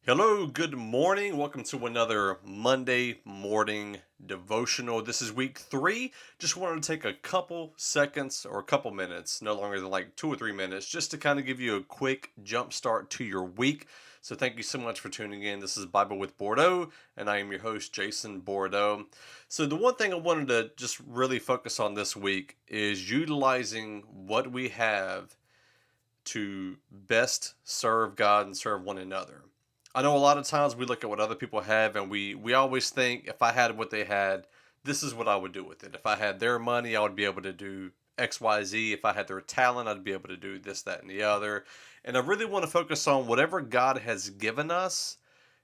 Hello, good morning. Welcome to another Monday morning devotional. This is week 3. Just wanted to take a couple seconds or a couple minutes, no longer than like 2 or 3 minutes, just to kind of give you a quick jump start to your week. So, thank you so much for tuning in. This is Bible with Bordeaux, and I am your host, Jason Bordeaux. So, the one thing I wanted to just really focus on this week is utilizing what we have to best serve God and serve one another. I know a lot of times we look at what other people have and we always think if I had what they had, this is what I would do with it. If I had their money, I would be able to do XYZ. If I had their talent, I'd be able to do this, that, and the other. And I really want to focus on whatever God has given us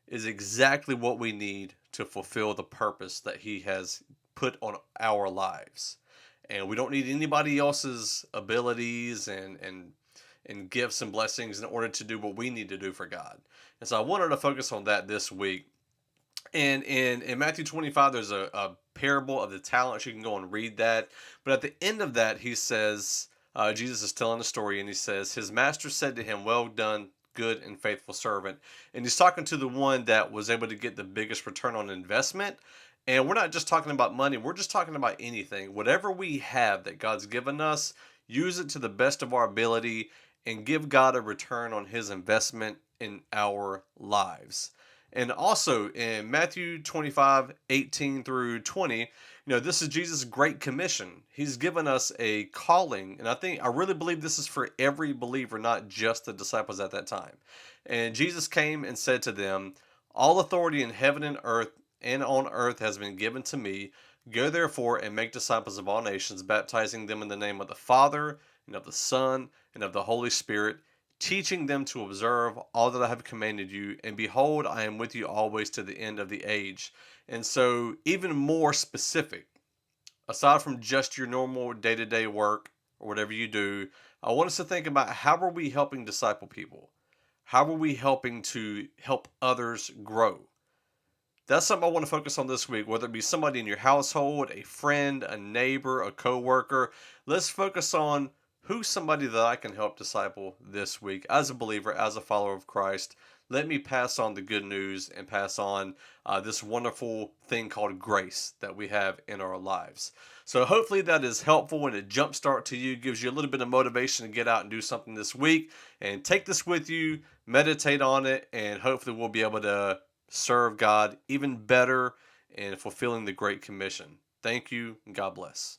is exactly what we need to fulfill the purpose that He has put on our lives. And we don't need anybody else's abilities and gifts and blessings in order to do what we need to do for God. And so I wanted to focus on that this week. And in Matthew 25, there's a parable of the talents. You can go and read that. But at the end of that, he says, Jesus is telling a story, and he says, his master said to him, "Well done, good and faithful servant." And he's talking to the one that was able to get the biggest return on investment. And we're not just talking about money, we're just talking about anything. Whatever we have that God's given us, use it to the best of our ability and give God a return on his investment in our lives. And also in Matthew 25:18 through 20, this is Jesus' great commission. He's given us a calling. And I really believe this is for every believer, not just the disciples at that time. And Jesus came and said to them, "All authority in heaven and on earth has been given to me. Go therefore and make disciples of all nations, baptizing them in the name of the Father and of the Son and of the Holy Spirit, teaching them to observe all that I have commanded you. And behold, I am with you always to the end of the age." And so, even more specific, aside from just your normal day to day work or whatever you do, I want us to think about how are we helping disciple people? How are we helping to help others grow? That's something I want to focus on this week, whether it be somebody in your household, a friend, a neighbor, a coworker. Let's focus on who's somebody that I can help disciple this week as a believer, as a follower of Christ. Let me pass on the good news and pass on this wonderful thing called grace that we have in our lives. So hopefully that is helpful and a jump start to you, gives you a little bit of motivation to get out and do something this week and take this with you, meditate on it, and hopefully we'll be able to serve God even better and fulfilling the Great Commission. Thank you, and God bless.